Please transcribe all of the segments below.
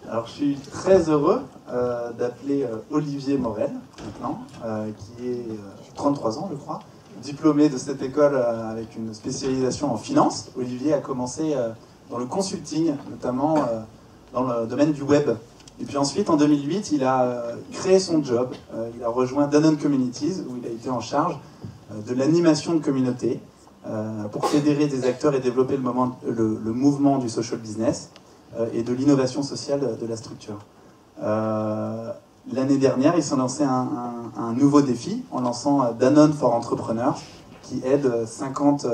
Alors, je suis très heureux d'appeler Olivier Morel, maintenant, qui est 33 ans, je crois, diplômé de cette école avec une spécialisation en finance. Olivier a commencé dans le consulting, notamment dans le domaine du web. Et puis ensuite, en 2008, il a créé son job. Il a rejoint Danone Communities, où il a été en charge de l'animation de communautés pour fédérer des acteurs et développer le mouvement du social business et de l'innovation sociale de la structure. L'année dernière, il s'est lancé un nouveau défi en lançant Danone for Entrepreneurs, qui aide 50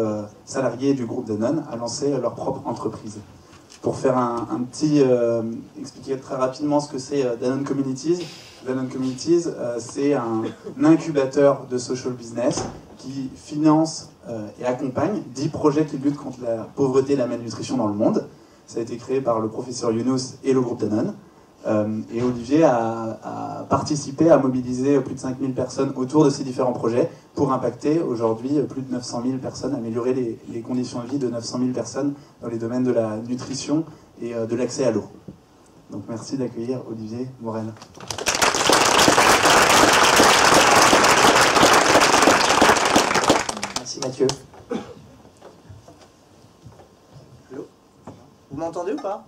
salariés du groupe Danone à lancer leur propre entreprise. Pour faire expliquer très rapidement ce que c'est Danone Communities. Danone Communities, c'est un incubateur de social business qui finance et accompagne 10 projets qui luttent contre la pauvreté et la malnutrition dans le monde. Ça a été créé par le professeur Younous et le groupe Danone. Et Olivier a participé à mobiliser plus de 5000 personnes autour de ces différents projets pour impacter aujourd'hui plus de 900 000 personnes, améliorer les conditions de vie de 900 000 personnes dans les domaines de la nutrition et de l'accès à l'eau. Donc merci d'accueillir Olivier Morel. Merci Mathieu. Allô? Vous m'entendez ou pas?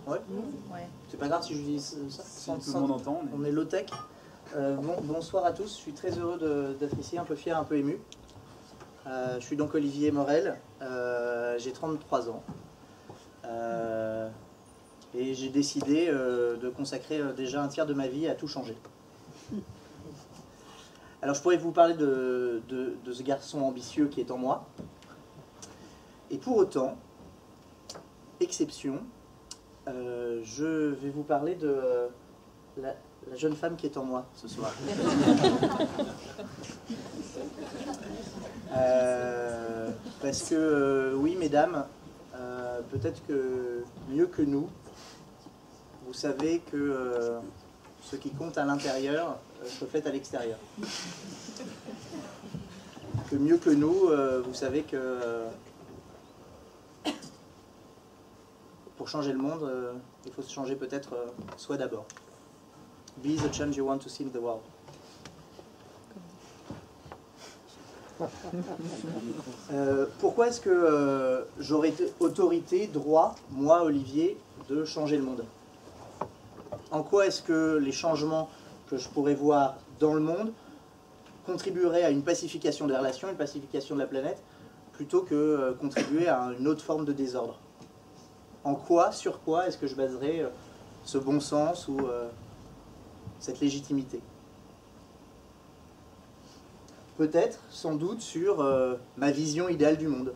Ouais. Ouais. C'est pas grave si je dis ça. Si tout le monde entend. On est low-tech. Bonsoir à tous, je suis très heureux d'être ici, un peu fier, un peu ému. Je suis donc Olivier Morel, j'ai 33 ans. Et j'ai décidé de consacrer déjà un tiers de ma vie à tout changer. Alors je pourrais vous parler de ce garçon ambitieux qui est en moi. Et pour autant, exception, je vais vous parler de la jeune femme qui est en moi ce soir. Parce que, oui, mesdames, peut-être que mieux que nous, vous savez que ce qui compte à l'intérieur se fait à l'extérieur. Que mieux que nous, vous savez que pour changer le monde, il faut se changer peut-être soi d'abord. Be the change you want to see in the world. Pourquoi est-ce que j'aurais autorité, droit, moi, Olivier, de changer le monde? En quoi est-ce que les changements que je pourrais voir dans le monde contribueraient à une pacification des relations, une pacification de la planète, plutôt que contribuer à une autre forme de désordre? En quoi, sur quoi est-ce que je baserais ce bon sens ou cette légitimité? Peut-être, sans doute, sur ma vision idéale du monde,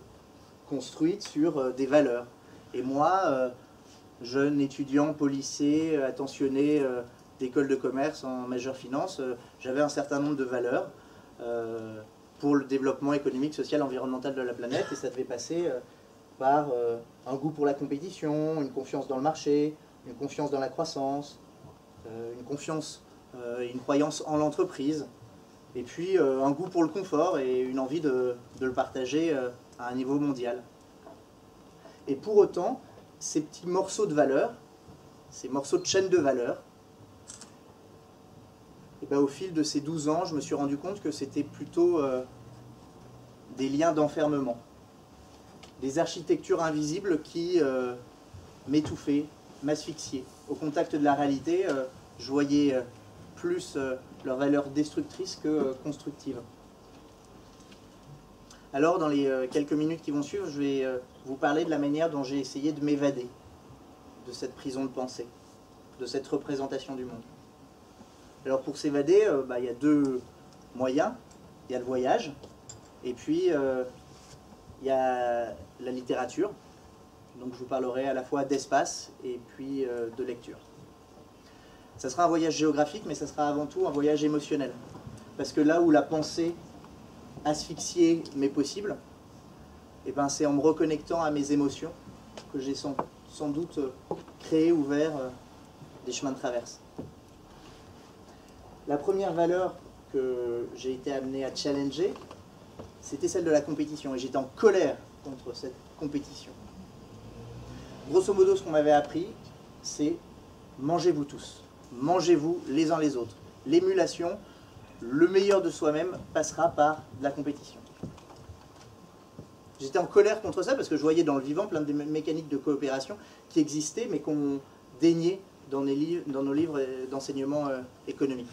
construite sur des valeurs. Et moi, jeune étudiant policé, attentionné d'école de commerce en majeure finance, j'avais un certain nombre de valeurs pour le développement économique, social, environnemental de la planète, et ça devait passer par un goût pour la compétition, une confiance dans le marché, une confiance dans la croissance, une confiance et une croyance en l'entreprise, et puis un goût pour le confort et une envie de le partager à un niveau mondial. Et pour autant, ces petits morceaux de valeurs, ces morceaux de chaîne de valeurs, et ben, au fil de ces 12 ans, je me suis rendu compte que c'était plutôt des liens d'enfermement, des architectures invisibles qui m'étouffaient, m'asphyxiaient. Au contact de la réalité, je voyais plus leurs valeurs destructrices que constructives. Alors, dans les quelques minutes qui vont suivre, je vais vous parler de la manière dont j'ai essayé de m'évader de cette prison de pensée, de cette représentation du monde. Alors, pour s'évader, il y a deux moyens. Il y a le voyage, et puis il y a la littérature. Donc, je vous parlerai à la fois d'espace et puis de lecture. Ça sera un voyage géographique, mais ça sera avant tout un voyage émotionnel. Parce que là où la pensée asphyxiée m'est possible, eh ben, c'est en me reconnectant à mes émotions que j'ai sans doute créé, ouvert des chemins de traverse. La première valeur que j'ai été amené à challenger, c'était celle de la compétition. Et j'étais en colère contre cette compétition. Grosso modo, ce qu'on m'avait appris, c'est mangez-vous tous. Mangez-vous les uns les autres. L'émulation, le meilleur de soi-même passera par de la compétition. J'étais en colère contre ça parce que je voyais dans le vivant plein de mécaniques de coopération qui existaient mais qu'on déniait dans nos livres d'enseignement économique.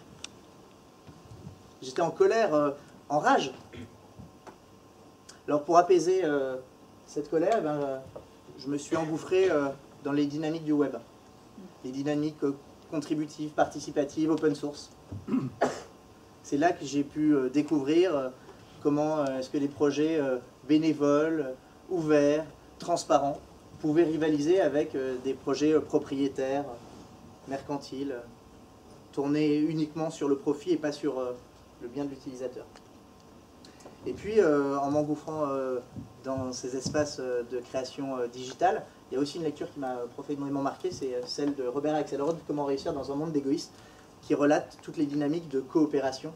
J'étais en colère, en rage. Alors pour apaiser cette colère, eh ben, je me suis engouffré dans les dynamiques du web. Les dynamiques contributives, participatives, open source. C'est là que j'ai pu découvrir comment est-ce que les projets bénévoles, ouverts, transparents, pouvaient rivaliser avec des projets propriétaires, mercantiles, tournés uniquement sur le profit et pas sur le bien de l'utilisateur. Et puis, en m'engouffrant dans ces espaces de création digitale, il y a aussi une lecture qui m'a profondément marqué, c'est celle de Robert Axelrod, Comment réussir dans un monde d'égoïstes, qui relate toutes les dynamiques de coopération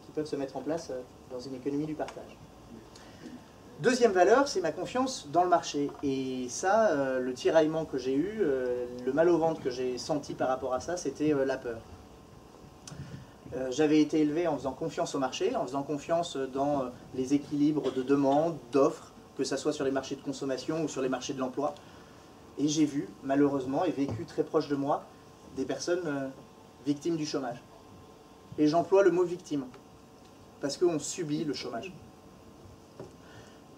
qui peuvent se mettre en place dans une économie du partage. Deuxième valeur, c'est ma confiance dans le marché. Et ça, le tiraillement que j'ai eu, le mal au ventre que j'ai senti par rapport à ça, c'était la peur. J'avais été élevé en faisant confiance au marché, en faisant confiance dans les équilibres de demande, d'offres, que ce soit sur les marchés de consommation ou sur les marchés de l'emploi. Et j'ai vu, malheureusement, et vécu très proche de moi, des personnes victimes du chômage. Et j'emploie le mot victime, parce qu'on subit le chômage.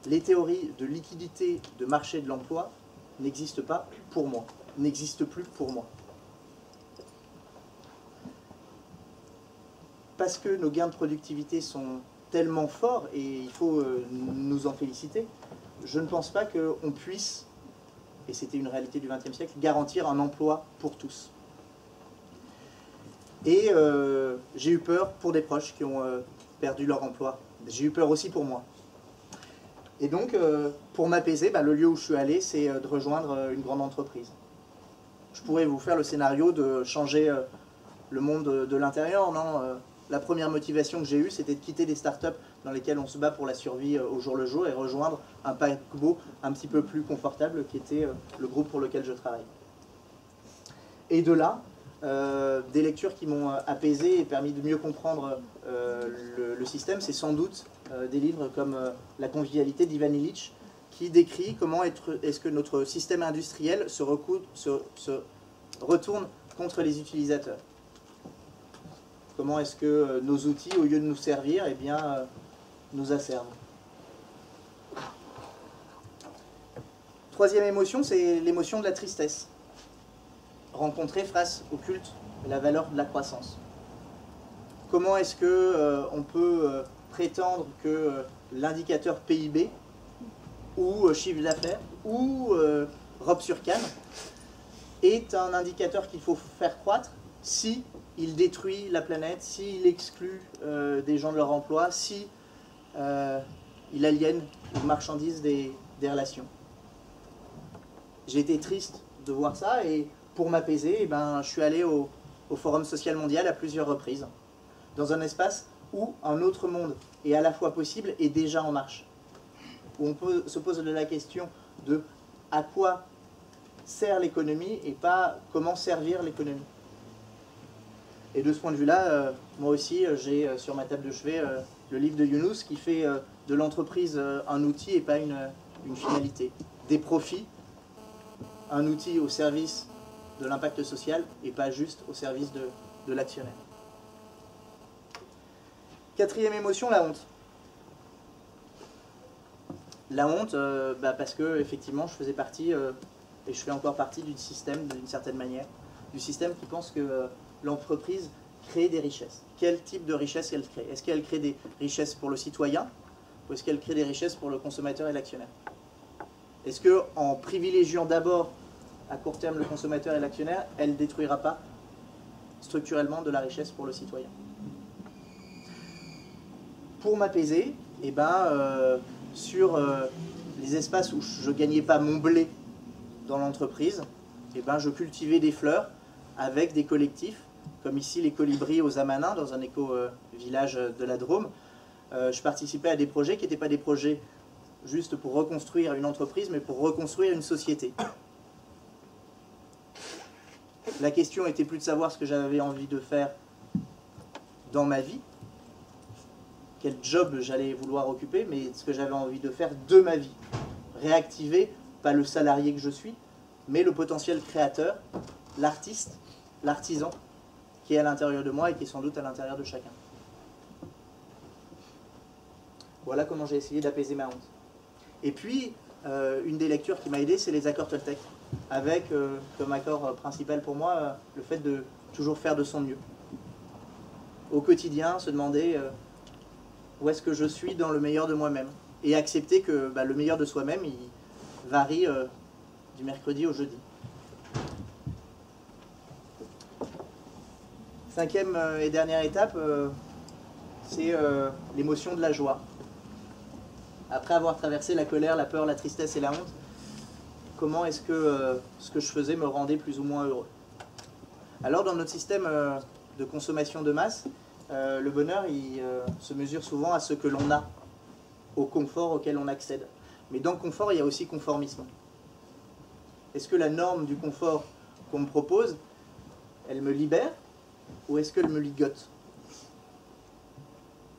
Les théories de liquidité de marché de l'emploi n'existent pas pour moi, n'existent plus pour moi. Parce que nos gains de productivité sont tellement forts, et il faut nous en féliciter, je ne pense pas qu'on puisse, et c'était une réalité du XXe siècle, garantir un emploi pour tous. Et j'ai eu peur pour des proches qui ont perdu leur emploi. J'ai eu peur aussi pour moi. Et donc, pour m'apaiser, le lieu où je suis allé, c'est de rejoindre une grande entreprise. Je pourrais vous faire le scénario de changer le monde de l'intérieur, non ? La première motivation que j'ai eue, c'était de quitter des startups dans lesquelles on se bat pour la survie au jour le jour et rejoindre un paquebot un petit peu plus confortable qui était le groupe pour lequel je travaille. Et de là, des lectures qui m'ont apaisé et permis de mieux comprendre le système, c'est sans doute des livres comme La convivialité d'Ivan Illich, qui décrit comment est-ce que notre système industriel se retourne contre les utilisateurs. Comment est-ce que nos outils, au lieu de nous servir, eh bien, nous asservent. Troisième émotion, c'est l'émotion de la tristesse, rencontrée face au culte et la valeur de la croissance. Comment est-ce qu'on peut prétendre que l'indicateur PIB, ou chiffre d'affaires, ou robe sur canne, est un indicateur qu'il faut faire croître si il détruit la planète, s'il exclut des gens de leur emploi, si il aliène les marchandises des relations. J'ai été triste de voir ça et pour m'apaiser, eh ben, je suis allé au Forum social mondial à plusieurs reprises, dans un espace où un autre monde est à la fois possible et déjà en marche. Où on se pose la question de à quoi sert l'économie et pas comment servir l'économie. Et de ce point de vue-là, moi aussi, j'ai sur ma table de chevet le livre de Yunus qui fait de l'entreprise un outil et pas une finalité. Des profits, un outil au service de l'impact social et pas juste au service de l'actionnaire. Quatrième émotion, la honte. La honte, parce que effectivement, je faisais partie, et je fais encore partie du système d'une certaine manière, du système qui pense que l'entreprise crée des richesses. Quel type de richesse elle crée? Est-ce qu'elle crée des richesses pour le citoyen ou est-ce qu'elle crée des richesses pour le consommateur et l'actionnaire? Est-ce qu'en privilégiant d'abord à court terme le consommateur et l'actionnaire, elle ne détruira pas structurellement de la richesse pour le citoyen? Pour m'apaiser, sur les espaces où je ne gagnais pas mon blé dans l'entreprise, je cultivais des fleurs avec des collectifs, comme ici les colibris aux Amanins, dans un éco-village de la Drôme. Je participais à des projets qui n'étaient pas des projets juste pour reconstruire une entreprise, mais pour reconstruire une société. La question était plus de savoir ce que j'avais envie de faire dans ma vie, quel job j'allais vouloir occuper, mais ce que j'avais envie de faire de ma vie. Réactiver, pas le salarié que je suis, mais le potentiel créateur, l'artiste, l'artisan, qui est à l'intérieur de moi et qui est sans doute à l'intérieur de chacun. Voilà comment j'ai essayé d'apaiser ma honte. Et puis, une des lectures qui m'a aidé, c'est les accords Toltec, avec comme accord principal pour moi le fait de toujours faire de son mieux. Au quotidien, se demander où est-ce que je suis dans le meilleur de moi-même, et accepter que le meilleur de soi-même, il varie du mercredi au jeudi. Cinquième et dernière étape, c'est l'émotion de la joie. Après avoir traversé la colère, la peur, la tristesse et la honte, comment est-ce que ce que je faisais me rendait plus ou moins heureux? Alors dans notre système de consommation de masse, le bonheur il se mesure souvent à ce que l'on a, au confort auquel on accède. Mais dans le confort, il y a aussi conformisme. Est-ce que la norme du confort qu'on me propose, elle me libère ou est-ce qu'elle me ligote?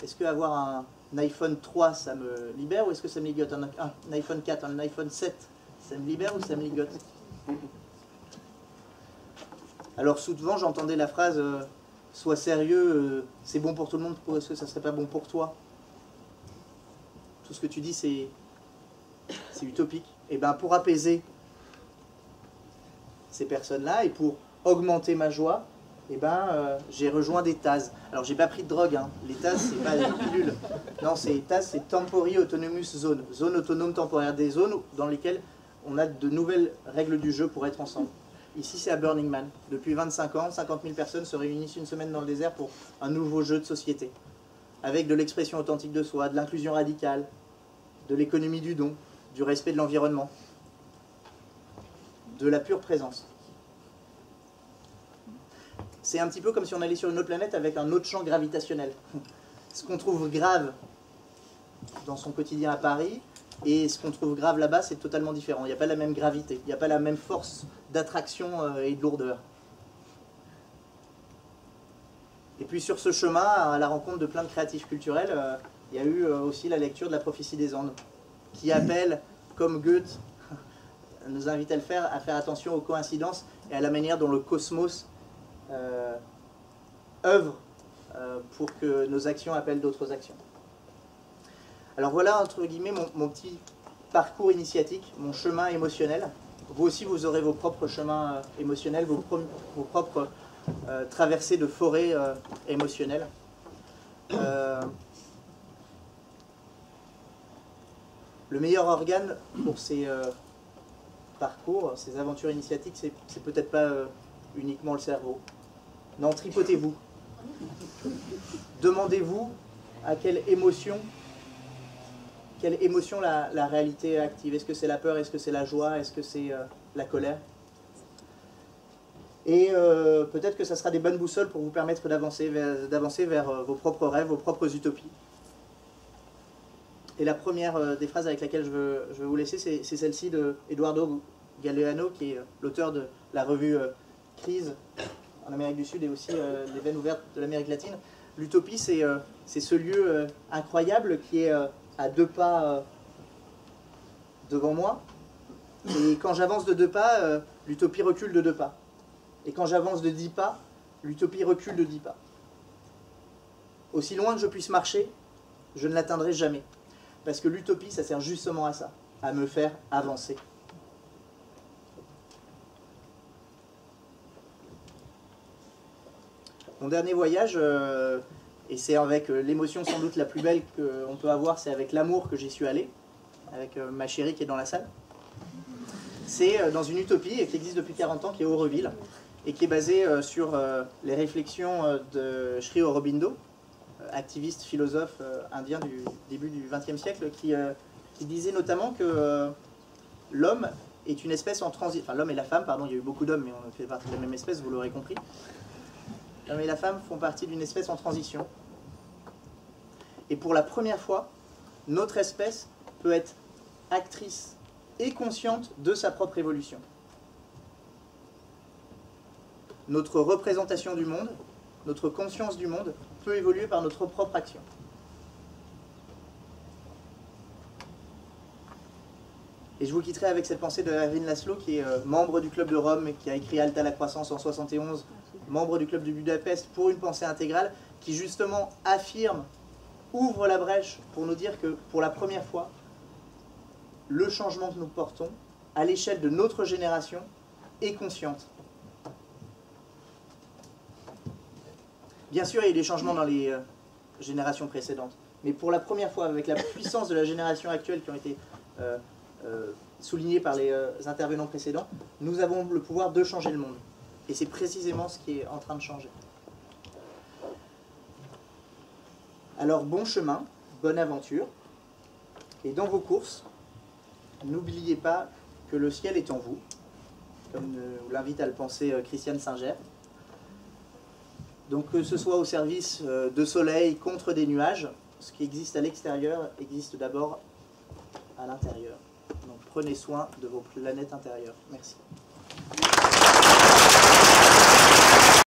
Est-ce qu'avoir un iPhone 3, ça me libère ou est-ce que ça me ligote? Un iPhone 4, un iPhone 7, ça me libère ou ça me ligote? Alors souvent j'entendais la phrase sois sérieux, c'est bon pour tout le monde, pourquoi est-ce que ça serait pas bon pour toi? Tout ce que tu dis c'est utopique. Et bien pour apaiser ces personnes-là et pour augmenter ma joie, j'ai rejoint des TAS. Alors j'ai pas pris de drogue, hein. Les TAS c'est pas des pilules. Non, c'est TAS, c'est Temporary Autonomous Zone, zone autonome temporaire, des zones dans lesquelles on a de nouvelles règles du jeu pour être ensemble. Ici c'est à Burning Man. Depuis 25 ans, 50 000 personnes se réunissent une semaine dans le désert pour un nouveau jeu de société. Avec de l'expression authentique de soi, de l'inclusion radicale, de l'économie du don, du respect de l'environnement, de la pure présence. C'est un petit peu comme si on allait sur une autre planète avec un autre champ gravitationnel. Ce qu'on trouve grave dans son quotidien à Paris et ce qu'on trouve grave là-bas, c'est totalement différent. Il n'y a pas la même gravité, il n'y a pas la même force d'attraction et de lourdeur. Et puis sur ce chemin, à la rencontre de plein de créatifs culturels, il y a eu aussi la lecture de la prophétie des Andes, qui appelle, comme Goethe nous invite à le faire, à faire attention aux coïncidences et à la manière dont le cosmos œuvre pour que nos actions appellent d'autres actions. Alors voilà, entre guillemets, mon petit parcours initiatique, mon chemin émotionnel. Vous aussi, vous aurez vos propres chemins émotionnels, vos propres traversées de forêt émotionnelles. Le meilleur organe pour ces parcours, ces aventures initiatiques, c'est peut-être pas uniquement le cerveau. Non, tripotez-vous. Demandez-vous à quelle émotion la réalité est active. Est-ce que c'est la peur? Est-ce que c'est la joie? Est-ce que c'est la colère? Et peut-être que ça sera des bonnes boussoles pour vous permettre d'avancer vers vos propres rêves, vos propres utopies. Et la première des phrases avec laquelle je veux vous laisser, c'est celle-ci de Eduardo Galeano, qui est l'auteur de la revue Crise en Amérique du Sud et aussi les veines ouvertes de l'Amérique latine. L'utopie, c'est ce lieu incroyable qui est à 2 pas devant moi. Et quand j'avance de 2 pas, l'utopie recule de 2 pas. Et quand j'avance de 10 pas, l'utopie recule de 10 pas. Aussi loin que je puisse marcher, je ne l'atteindrai jamais. Parce que l'utopie, ça sert justement à ça, à me faire avancer. Mon dernier voyage, et c'est avec l'émotion sans doute la plus belle qu'on peut avoir, c'est avec l'amour que j'y suis allé, avec ma chérie qui est dans la salle. C'est dans une utopie qui existe depuis 40 ans, qui est Auroville, et qui est basée sur les réflexions de Sri Aurobindo, activiste, philosophe indien du début du XXe siècle, qui disait notamment que l'homme est une espèce en transition, enfin l'homme et la femme, pardon, il y a eu beaucoup d'hommes, mais on fait partie de la même espèce, vous l'aurez compris. L'homme et la femme font partie d'une espèce en transition. Et pour la première fois, notre espèce peut être actrice et consciente de sa propre évolution. notre représentation du monde, notre conscience du monde, peut évoluer par notre propre action. Et je vous quitterai avec cette pensée de Erwin Laszlo, qui est membre du Club de Rome, qui a écrit Halte à la croissance en 71, membre du Club de Budapest pour une pensée intégrale, qui justement affirme, ouvre la brèche pour nous dire que pour la première fois, le changement que nous portons, à l'échelle de notre génération, est consciente. Bien sûr, il y a eu des changements dans les générations précédentes, mais pour la première fois, avec la puissance de la génération actuelle qui ont été soulignés par les intervenants précédents, nous avons le pouvoir de changer le monde. Et c'est précisément ce qui est en train de changer. Alors bon chemin, bonne aventure, et dans vos courses, n'oubliez pas que le ciel est en vous, comme l'invite à le penser Christiane Singer. Donc que ce soit au service de soleil contre des nuages, ce qui existe à l'extérieur existe d'abord à l'intérieur. Donc prenez soin de vos planètes intérieures. Merci.